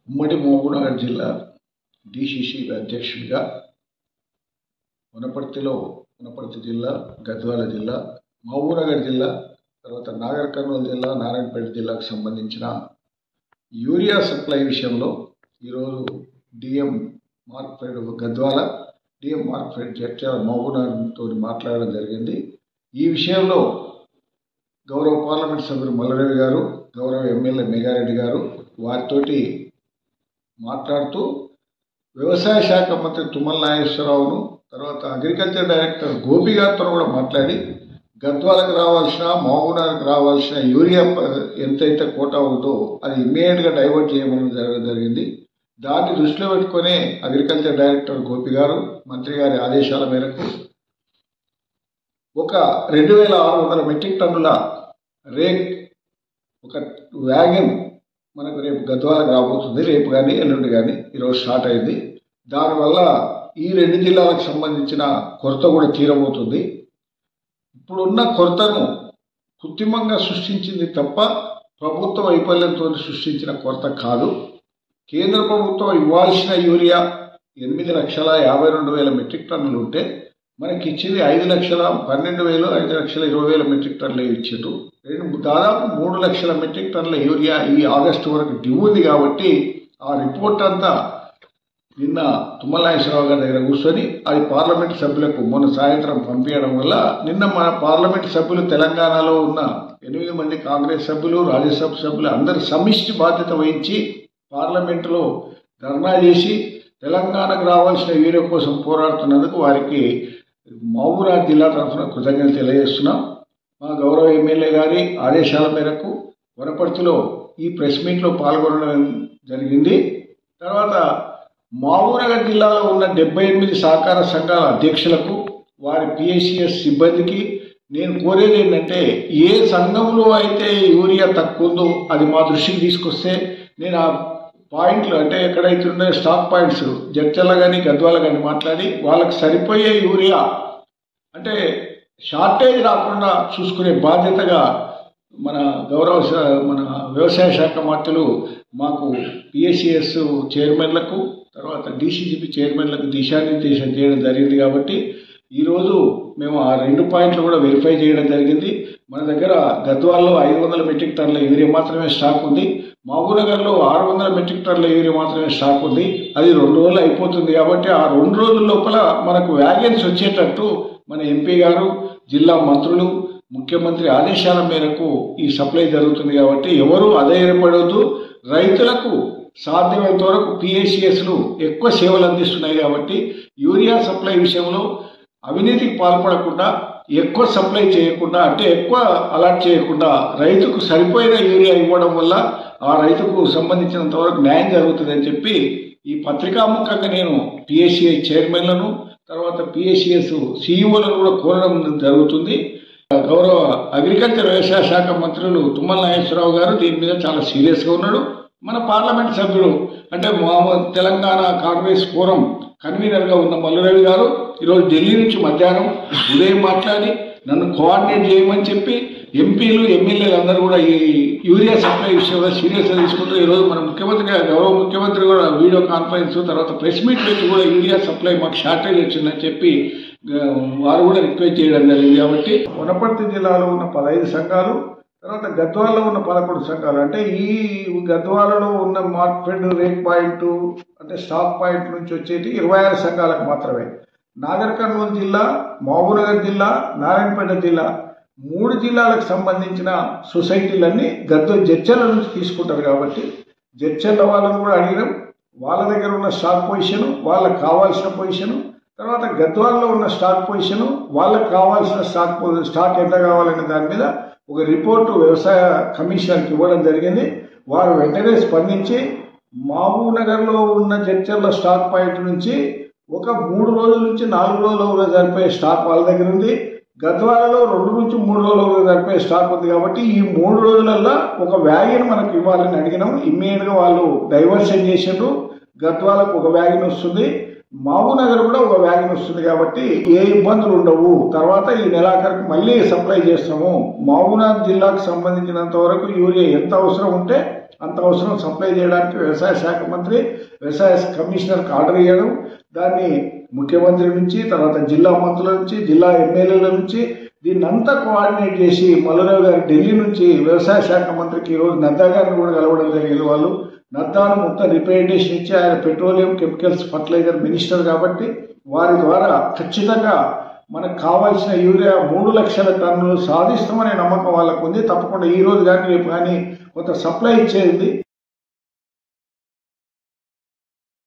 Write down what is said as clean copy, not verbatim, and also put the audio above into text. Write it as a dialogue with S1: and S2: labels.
S1: ఉమ్మడి మహబూబ్నగర్ జిల్లా డిసిసి అధ్యక్షుడిగా వనపర్తి జిల్లా, గద్వాల జిల్లా, మహబూబ్నగర్ జిల్లా, తర్వాత నాగర్ కర్నూలు జిల్లా, నారాయణపేట జిల్లాకు సంబంధించిన యూరియా సప్లై విషయంలో ఈరోజు డిఎం మార్క్ఫెడ్ గద్వాల, డిఎం మార్క్ఫెడ్ జడ్చర్ల మహబూబ్నగర్తో మాట్లాడడం జరిగింది. ఈ విషయంలో గౌరవ పార్లమెంట్ సభ్యులు మల్లారెడ్డి గారు, గౌరవ ఎమ్మెల్యే మేఘారెడ్డి గారు వారితోటి మాట్లాడుతూ వ్యవసాయ శాఖ మంత్రి తుమ్మల నాగేశ్వరరావును, తర్వాత అగ్రికల్చర్ డైరెక్టర్ గోపి గారితో కూడా మాట్లాడి గద్వాలకు రావాల్సిన, మహబూబ్నగర్కి రావాల్సిన యూరియా ఎంతైతే కోటా ఉందో అది ఇమ్మీడియట్గా డైవర్ట్ చేయమని జరిగింది. దాన్ని దృష్టిలో పెట్టుకుని అగ్రికల్చర్ డైరెక్టర్ గోపి గారు మంత్రి గారి ఆదేశాల మేరకు ఒక 2600 మెట్రిక్ టన్నుల ఒక వ్యాగన్ మనకు రేపు గద్వాలకు రాబోతుంది. రేపు కానీ ఎల్లుండి కానీ ఈరోజు స్టార్ట్ అయింది. దానివల్ల ఈ 2 జిల్లాలకు సంబంధించిన కొరత కూడా తీరబోతుంది. ఇప్పుడున్న కొరతను కృత్రిమంగా సృష్టించింది తప్ప ప్రభుత్వ వైఫల్యంతో సృష్టించిన కొరత కాదు. కేంద్ర ప్రభుత్వం ఇవ్వాల్సిన యూరియా 8,52,000 మెట్రిక్ టన్నులు ఉంటే మనకి ఇచ్చింది 5,12,000, 5,20,000 మెట్రిక్ టన్నులు ఇచ్చిండ్రు. దాదాపు 3 లక్షల మెట్రిక్ టన్నుల యూరియా ఈ ఆగస్టు వరకు డ్యూ ఉంది. కాబట్టి ఆ రిపోర్ట్ అంతా నిన్న తుమ్మల నాగేశ్వరరావు గారి దగ్గర కూర్చొని అది పార్లమెంట్ సభ్యులకు మొన్న సాయంత్రం పంపించడం వల్ల నిన్న మన పార్లమెంట్ సభ్యులు, తెలంగాణలో ఉన్న 8 మంది కాంగ్రెస్ సభ్యులు, రాజ్యసభ సభ్యులు అందరూ సమిష్టి బాధ్యత వహించి పార్లమెంటులో ధర్నా చేసి తెలంగాణకు రావాల్సిన యూరియా కోసం పోరాడుతున్నందుకు వారికి మహబూబ్నగర్ జిల్లా తరఫున కృతజ్ఞతలు తెలియజేస్తున్నాం. మా గౌరవ ఎమ్మెల్యే గారి ఆదేశాల మేరకు వనపర్తిలో ఈ ప్రెస్ మీట్లో పాల్గొనడం జరిగింది. తర్వాత మహబూబ్నగర్ జిల్లాలో ఉన్న 78 సహకార సంఘాల అధ్యక్షులకు, వారి పిఎస్సిఎస్ సిబ్బందికి నేను కోరేది ఏంటంటే, ఏ సంఘంలో అయితే యూరియా తక్కువ ఉందో అది మా దృష్టికి తీసుకొస్తే నేను ఆ పాయింట్లు అంటే ఎక్కడైతే ఉన్నాయో స్టాక్ పాయింట్స్ జడ్చర్ల కానీ గద్వాల కానీ మాట్లాడి వాళ్ళకి సరిపోయే యూరియా అంటే షార్టేజ్ రాకుండా చూసుకునే బాధ్యతగా మన వ్యవసాయ శాఖ మంత్రులు మాకు పిఎస్సిఎస్ చైర్మన్లకు, తర్వాత డిసిసిబి చైర్మన్లకు దిశానిర్దేశం చేయడం జరిగింది. కాబట్టి ఈరోజు మేము ఆ 2 పాయింట్లు కూడా వెరిఫై చేయడం జరిగింది. మన దగ్గర గద్వాల్లో 500 మెట్రిక్ టన్నుల యూరియా మాత్రమే స్టాక్ ఉంది. మహబూబ్నగర్లో 600 మెట్రిక్ టన్నుల యూరియా మాత్రమే స్టాక్ ఉంది. అది 2 రోజులు అయిపోతుంది. కాబట్టి ఆ 2 రోజుల లోపల మనకు వ్యాగన్స్ వచ్చేటట్టు మన ఎంపీ గారు, జిల్లా మంత్రులు, ముఖ్యమంత్రి ఆదేశాల మేరకు ఈ సప్లై జరుగుతుంది. కాబట్టి ఎవరు అధైర్యపడవద్దు. రైతులకు సాధ్యమైనంత వరకు పిఎస్సిఎస్లు ఎక్కువ సేవలు అందిస్తున్నాయి. కాబట్టి యూరియా సప్లై విషయంలో అవినీతికి పాల్పడకుండా, ఎక్కువ సప్లై చేయకుండా, అంటే ఎక్కువ అలాట్ చేయకుండా రైతుకు సరిపోయిన యూరియా ఇవ్వడం వల్ల ఆ రైతుకు సంబంధించినంత వరకు న్యాయం జరుగుతుందని చెప్పి ఈ పత్రికాముఖంగా నేను పిఎస్సిఐ చైర్మన్లను, తర్వాత పిఎస్సిఎస్ సిఇఓలను కూడా కోరడం జరుగుతుంది. గౌరవ అగ్రికల్చర్ వ్యవసాయ శాఖ మంత్రులు తుమ్మల నాగేశ్వరరావు గారు దీని మీద చాలా సీరియస్గా ఉన్నాడు. మన పార్లమెంట్ సభ్యులు అంటే తెలంగాణ కాంగ్రెస్ ఫోరం కన్వీనర్గా ఉన్న మల్లారెడ్డి గారు ఈరోజు ఢిల్లీ నుంచి మధ్యాహ్నం ఉదయం మాట్లాడి నన్ను కోఆర్డినేట్ చేయమని చెప్పి ఎంపీలు, ఎమ్మెల్యేలు అందరూ కూడా ఈ యూరియా సప్లై విషయంలో సీరియస్గా తీసుకుంటూ ఈరోజు మన గౌరవ ముఖ్యమంత్రి కూడా వీడియో కాన్ఫరెన్స్, తర్వాత ప్రెస్ మీట్ పెట్టి కూడా యూరియా సప్లై మాకు షార్టేజ్ వచ్చిందని చెప్పి వారు కూడా రిక్వెస్ట్ చేయడం జరిగింది. కాబట్టి వనపర్తి జిల్లాలో ఉన్న 15 సంఘాలు, తర్వాత గద్వాలలో ఉన్న 11 సంఘాలు, అంటే ఈ గద్వాలలో ఉన్న మార్కెట్ రేట్ పాయింట్ అంటే స్టాక్ పాయింట్ నుంచి వచ్చేటి 26 సంఘాలకు మాత్రమే. నాగర్ కర్నూలు జిల్లా, మహబూబ్నగర్ జిల్లా, నారాయణపేట జిల్లా 3 జిల్లాలకు సంబంధించిన సొసైటీలన్నీ జడ్చర్ల నుంచి తీసుకుంటారు. కాబట్టి జడ్చర్ల వాళ్ళని కూడా అడిగినాం. వాళ్ళ దగ్గర ఉన్న స్టాక్ పొజిషను, వాళ్ళకి కావాల్సిన పొజిషను, తర్వాత గద్వాలలో ఉన్న స్టాక్ పొజిషను, వాళ్ళకి కావాల్సిన స్టాక్ ఎంత కావాలనే దాని మీద ఒక రిపోర్టు వ్యవసాయ కమిషనర్కి ఇవ్వడం జరిగింది. వారు వెంటనే స్పందించి మహబూబ్నగర్లో ఉన్న జడ్చర్ల స్టాక్ పాయింట్ నుంచి ఒక 3 రోజుల నుంచి 4 రోజుల సరిపోయే స్టాక్ వాళ్ళ దగ్గర ఉంది. గద్వాలలో 2 నుంచి 3 రోజుల సరిపోయే స్టాక్ ఉంది. కాబట్టి ఈ 3 రోజులలో ఒక వ్యాగన్ మనకు ఇవ్వాలని అడిగినాం. ఇమ్మీడియట్గా వాళ్ళు డైవర్షన్ చేసిండ్రు. గద్వాలకు ఒక వ్యాగన్ వస్తుంది, మహబూబ్నగర్ కూడా ఒక వ్యాగన్ వస్తుంది కాబట్టి ఏ ఇబ్బందులు ఉండవు. తర్వాత ఈ నెలాఖరుకు మళ్ళీ సప్లై చేస్తాము. మహబూబ్నగర్ జిల్లాకు సంబంధించినంత వరకు యూరియా ఎంత అవసరం ఉంటే అంత అవసరం సప్లై చేయడానికి వ్యవసాయ శాఖ మంత్రి వ్యవసాయ కమిషనర్కి ఆర్డర్ ఇవ్వడం, దాన్ని ముఖ్యమంత్రి నుంచి తర్వాత జిల్లా మంత్రుల నుంచి జిల్లా ఎమ్మెల్యేల నుంచి దీన్నంతా కోఆర్డినేట్ చేసి మల్లురావు గారు ఢిల్లీ నుంచి వ్యవసాయ శాఖ మంత్రికి ఈరోజు నడ్డా గారిని కూడా కలవడం జరిగింది. వాళ్ళు నడ్డాను మొత్తం రిప్రజెంటేషన్ ఇచ్చి ఆయన పెట్రోలియం కెమికల్స్ ఫర్టిలైజర్ మినిస్టర్ కాబట్టి వారి ద్వారా ఖచ్చితంగా మనకు కావాల్సిన యూరియా 3 లక్షల టన్నులు సాధిస్తామనే నమ్మకం వాళ్ళకు ఉంది. తప్పకుండా ఈ రోజు కానీ రేపు కానీ కొంత సప్లై ఇచ్చేది.